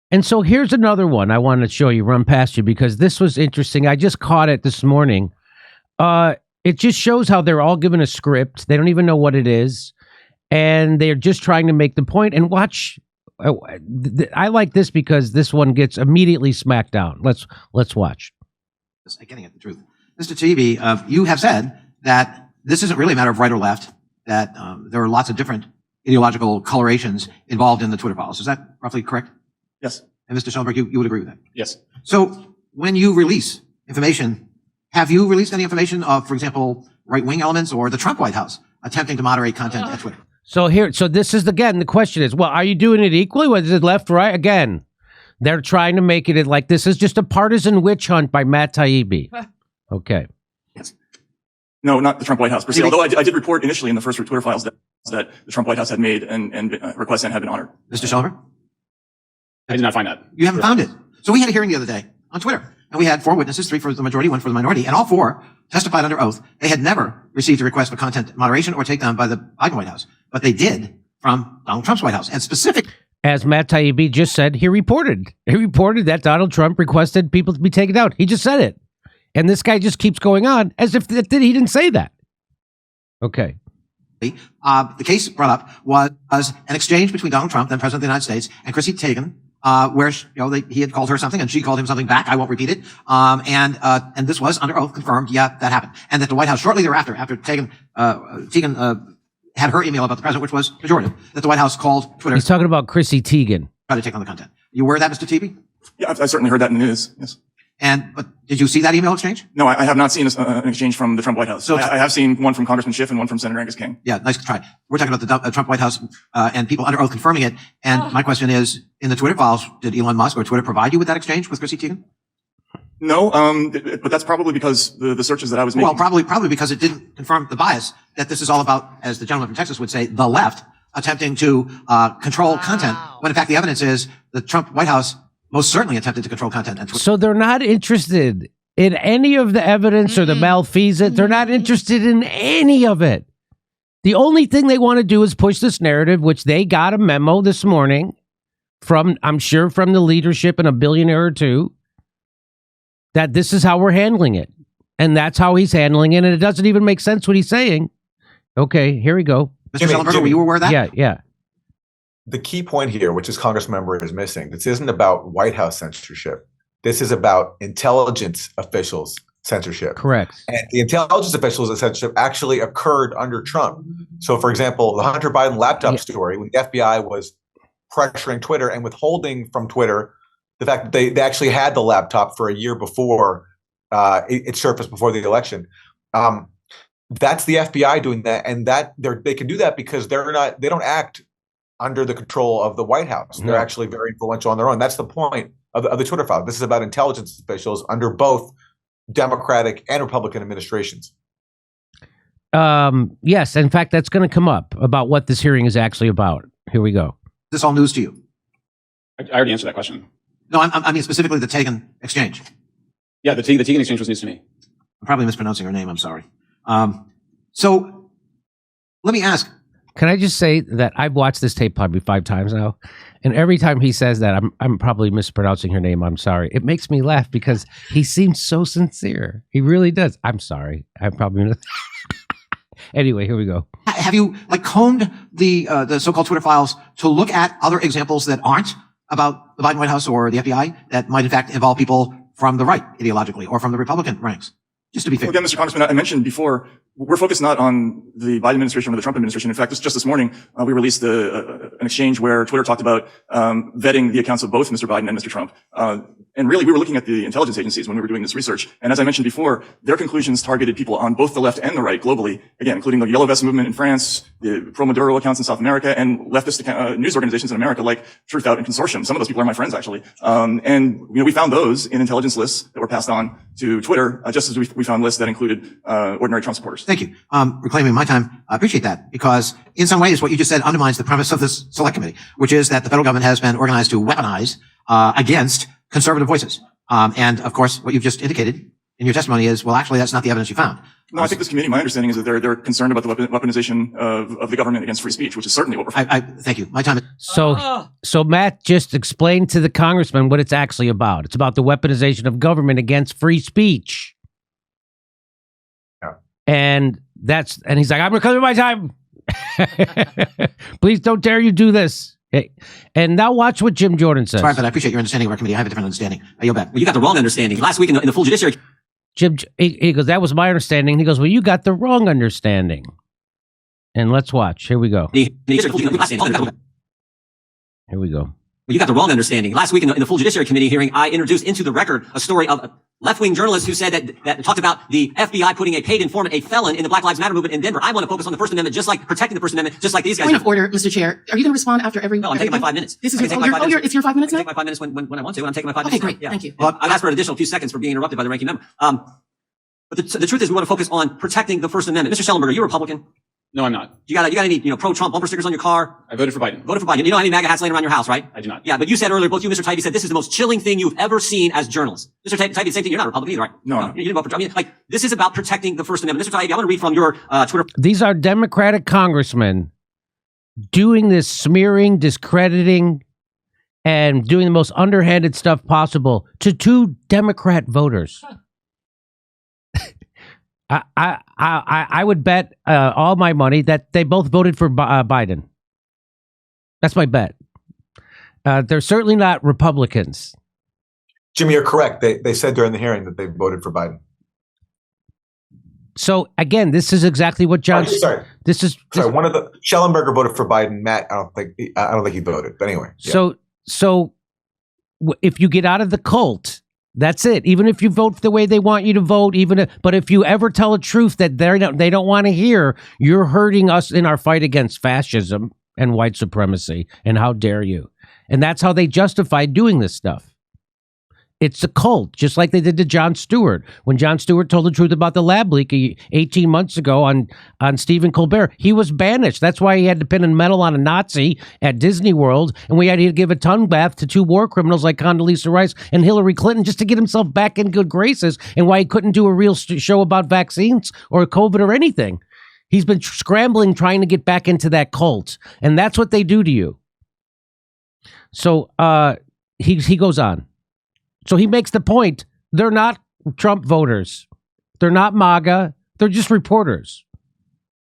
And so here's another one I want to show you, run past you, because this was interesting. I just caught it this morning. It just shows how they're all given a script. They don't even know what it is. And they're just trying to make the point. And watch. I like this because this one gets immediately smacked down. Let's watch. Getting at the truth. Mr. Taibbi, you have said that this isn't really a matter of right or left, that there are lots of different ideological colorations involved in the Twitter files. Is that roughly correct? Yes. And Mr. Schellenberg, you would agree with that? Yes. So when you release information, have you released any information of, for example, right-wing elements or the Trump White House attempting to moderate content at Twitter? So this is, again, the question is, well, are you doing it equally? Was it left, right? Again, they're trying to make it like this is just a partisan witch hunt by Matt Taibbi. Okay. Yes. No, not the Trump White House per se, although I did report initially in the first Twitter files that the Trump White House had made and requests and had been honored. Mr. Schellenberg? I did not find that. You haven't found it. So we had a hearing the other day on Twitter, and we had 4 witnesses, 3 for the majority, 1 for the minority, and all 4 testified under oath. They had never received a request for content moderation or takedown by the Biden White House, but they did from Donald Trump's White House, and specific. As Matt Taibbi just said, he reported that Donald Trump requested people to be taken down. He just said it. And this guy just keeps going on as if he didn't say that. Okay. The case brought up was an exchange between Donald Trump, then President of the United States, and Chrissy Teigen, where he had called her something and she called him something back. I won't repeat it. And this was under oath confirmed. Yeah, that happened. And that the White House shortly thereafter, after Teigen had her email about the president, which was pejorative, that the White House called Twitter. He's talking about Chrissy Teigen. Try to take on the content. You aware of that, Mr. Taibbi? Yeah, I certainly heard that in the news. Yes. But did you see that email exchange? No, I have not seen an exchange from the Trump White House. So I have seen one from Congressman Schiff and one from Senator Angus King. Yeah, nice try. We're talking about the Trump White House and people under oath confirming it. And my question is, in the Twitter files, did Elon Musk or Twitter provide you with that exchange with Chrissy Teigen? No, but that's probably because the searches that I was making. Well, probably because it didn't confirm the bias that this is all about, as the gentleman from Texas would say, the left attempting to control content, when in fact the evidence is the Trump White House most certainly attempted to control content on Twitter. So they're not interested in any of the evidence or the malfeasance. They're not interested in any of it. The only thing they want to do is push this narrative, which they got a memo this morning from, I'm sure, from the leadership and a billionaire or two, that this is how we're handling it. And that's how he's handling it. And it doesn't even make sense what he's saying. Okay, here we go. Mr. Schellenberg, were you aware of that? Yeah. The key point here, which this Congress member is missing, this isn't about White House censorship. This is about intelligence officials censorship. Correct. And the intelligence officials censorship actually occurred under Trump. So, for example, the Hunter Biden laptop story, when the FBI was pressuring Twitter and withholding from Twitter the fact that they actually had the laptop for a year before it surfaced before the election. That's the FBI doing that, and that they can do that because they don't act under the control of the White House. They're actually very influential on their own. That's the point of the Twitter file. This is about intelligence officials under both Democratic and Republican administrations. Yes, in fact, that's going to come up about what this hearing is actually about. Here we go. Is this all news to you? I already answered that question. No, I mean specifically the Teigen exchange. Yeah, the Teigen exchange was news to me. I'm probably mispronouncing her name. I'm sorry. So let me ask. Can I just say that I've watched this tape probably 5 times now, and every time he says that, I'm probably mispronouncing her name. I'm sorry. It makes me laugh because he seems so sincere. He really does. I'm sorry. I'm probably anyway. Here we go. Have you combed the so-called Twitter files to look at other examples that aren't about the Biden White House or the FBI that might in fact involve people from the right ideologically or from the Republican ranks? Just to be fair. Again, Mr. Congressman, I mentioned before, we're focused not on the Biden administration or the Trump administration. In fact, just this morning, we released an exchange where Twitter talked about vetting the accounts of both Mr. Biden and Mr. Trump. And really, we were looking at the intelligence agencies when we were doing this research. And as I mentioned before, their conclusions targeted people on both the left and the right globally, again, including the Yellow Vest movement in France, the pro-Maduro accounts in South America, and leftist news organizations in America like Truth Out and Consortium. Some of those people are my friends, actually. And we found those in intelligence lists that were passed on to Twitter, just as we found lists that included ordinary Trump supporters. Thank you. Reclaiming my time. I appreciate that because in some ways what you just said undermines the premise of this select committee, which is that the federal government has been organized to weaponize against conservative voices. And of course, what you've just indicated in your testimony is, well, actually, that's not the evidence you found. No, I think this committee, my understanding is that they're concerned about the weaponization of the government against free speech, which is certainly what we're Thank you. My time is... So Matt just explained to the congressman what it's actually about. It's about the weaponization of government against free speech. Yeah. And he's like, I'm going to cover my time. Please don't dare you do this. Hey, and now watch what Jim Jordan says. Sorry, but I appreciate your understanding of our committee. I have a different understanding. I yield back. Well, you got the wrong understanding. Last week in the full judiciary... Jim, he goes, that was my understanding. He goes, well, you got the wrong understanding. And let's watch. Here we go. Here we go. Well, you got the wrong understanding. Last week in the full Judiciary Committee hearing, I introduced into the record a story of a left-wing journalist who said that talked about the FBI putting a paid informant, a felon, in the Black Lives Matter movement in Denver. I want to focus on the First Amendment, just like protecting the First Amendment, just like these guys. Point of order, Mr. Chair. Are you going to respond after every? No, I'm taking my 5 minutes. This is it's your 5 minutes now? I take my 5 minutes when I want to, and I'm taking my 5 minutes. Okay, great. Yeah. Thank you. Well, I've asked for an additional few seconds for being interrupted by the ranking member. But the truth is, we want to focus on protecting the First Amendment. Mr. Schellenberger, you're a Republican. No, I'm not. You got any, pro-Trump bumper stickers on your car? I voted for Biden. Voted for Biden. You don't have any MAGA hats laying around your house, right? I do not. Yeah, but you said earlier, both you and Mr. Taibbi said this is the most chilling thing you've ever seen as journalists. Mr. Taibbi, same thing. You're not a Republican either, right? No. You didn't vote for Trump. I mean, this is about protecting the First Amendment. Mr. Taibbi, I want to read from your Twitter. These are Democratic congressmen doing this smearing, discrediting, and doing the most underhanded stuff possible to two Democrat voters. I would bet all my money that they both voted for Biden. That's my bet. They're certainly not Republicans. Jimmy, you're correct. They said during the hearing that they voted for Biden. So again, this is exactly what John. Sorry. One of the Schellenberger voted for Biden. Matt, I don't think he voted. But anyway. Yeah. So if you get out of the cult, that's it. Even if you vote the way they want you to vote, but if you ever tell a truth that they don't want to hear, you're hurting us in our fight against fascism and white supremacy. And how dare you? And that's how they justify doing this stuff. It's a cult, just like they did to Jon Stewart. When Jon Stewart told the truth about the lab leak 18 months ago on Stephen Colbert, he was banished. That's why he had to pin a medal on a Nazi at Disney World, and we had to give a tongue bath to two war criminals like Condoleezza Rice and Hillary Clinton just to get himself back in good graces, and why he couldn't do a real show about vaccines or COVID or anything. He's been scrambling trying to get back into that cult, and that's what they do to you. So he goes on. So he makes the point, they're not Trump voters. They're not MAGA. They're just reporters.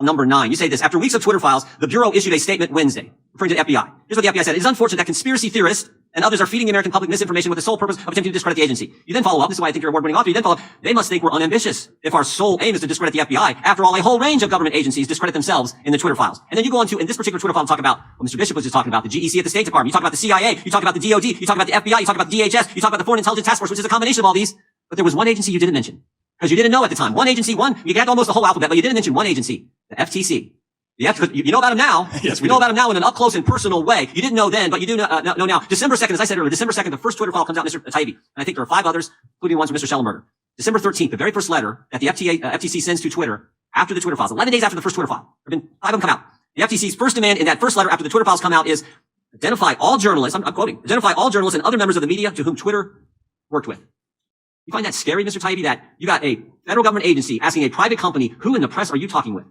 Number 9, you say this. After weeks of Twitter files, the Bureau issued a statement Wednesday, referring to the FBI. Here's what the FBI said. It is unfortunate that conspiracy theorists and others are feeding the American public misinformation with the sole purpose of attempting to discredit the agency. You then follow up. This is why I think you're a award-winning author. You then follow up. They must think we're unambitious if our sole aim is to discredit the FBI. After all, a whole range of government agencies discredit themselves in the Twitter files. And then you go on to, in this particular Twitter file, talk about what Mr. Bishop was just talking about, the GEC at the State Department. You talk about the CIA. You talk about the DOD. You talk about the FBI. You talk about the DHS. You talk about the Foreign Intelligence Task Force, which is a combination of all these. But there was one agency you didn't mention. Because you didn't know at the time. One agency, you had almost the whole alphabet, but you didn't mention one agency, the FTC. You know about him now. Yes, we know about him now in an up-close and personal way. You didn't know then, but you do know now. December 2nd, as I said earlier, December 2nd, the first Twitter file comes out, Mr. Taibbi. And I think there are 5 others, including ones from Mr. Schellenberger. December 13th, the very first letter that the FTC sends to Twitter after the Twitter files, 11 days after the first Twitter file. There have been 5 of them come out. The FTC's first demand in that first letter after the Twitter files come out is identify all journalists, I'm quoting, identify all journalists and other members of the media to whom Twitter worked with. You find that scary, Mr. Taibbi, that you got a federal government agency asking a private company, who in the press are you talking with?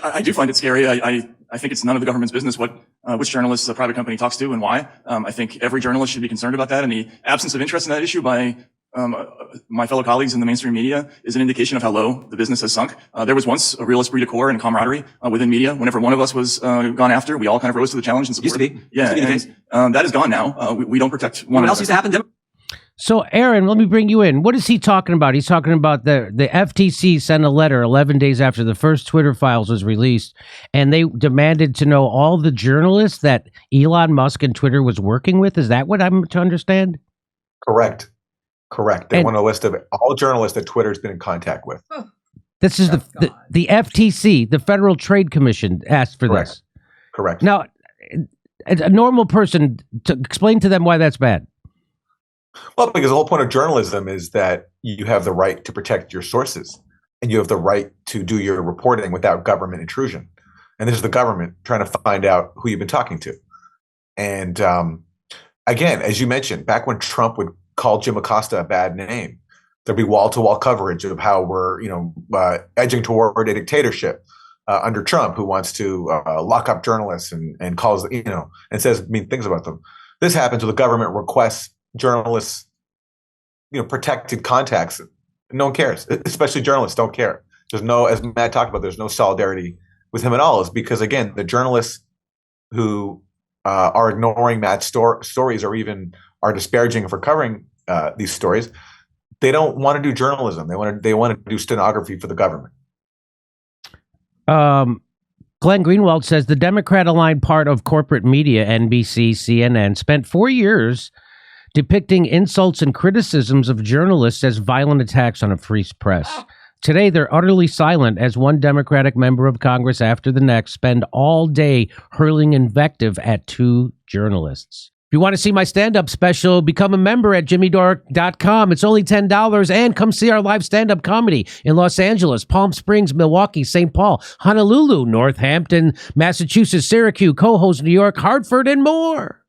I do find it scary. I think it's none of the government's business which journalists a private company talks to and why. I think every journalist should be concerned about that, and the absence of interest in that issue by my fellow colleagues in the mainstream media is an indication of how low the business has sunk. There was once a real esprit de corps and camaraderie within media. Whenever one of us was gone after, we all kind of rose to the challenge and supported. Used to be. Yeah, Used to be and that is gone now. We don't protect one What another. else used to happen? So, Aaron, let me bring you in. What is he talking about? He's talking about the FTC sent a letter 11 days after the first Twitter files was released, and they demanded to know all the journalists that Elon Musk and Twitter was working with. Is that what I'm to understand? Correct. They want a list of all journalists that Twitter's been in contact with. This is the FTC, the Federal Trade Commission, asked for this. Correct. Now, a normal person, to explain to them why that's bad. Well, because the whole point of journalism is that you have the right to protect your sources and you have the right to do your reporting without government intrusion. And this is the government trying to find out who you've been talking to. And again, as you mentioned, back when Trump would call Jim Acosta a bad name, there'd be wall-to-wall coverage of how we're, edging toward a dictatorship under Trump, who wants to lock up journalists and calls, and says mean things about them. This happens when the government requests journalists, protected contacts. No one cares, especially journalists don't care. There's no, as Matt talked about, there's no solidarity with him at all. Is because, again, the journalists who are ignoring Matt's stories or even are disparaging for covering these stories, they don't want to do journalism. They want to do stenography for the government. Glenn Greenwald says the Democrat-aligned part of corporate media, NBC, CNN, spent 4 years depicting insults and criticisms of journalists as violent attacks on a free press. Today, they're utterly silent as one Democratic member of Congress after the next spend all day hurling invective at two journalists. If you want to see my stand-up special, become a member at jimmydore.com. It's only $10, and come see our live stand-up comedy in Los Angeles, Palm Springs, Milwaukee, St. Paul, Honolulu, Northampton, Massachusetts, Syracuse, Cohoes, New York, Hartford, and more.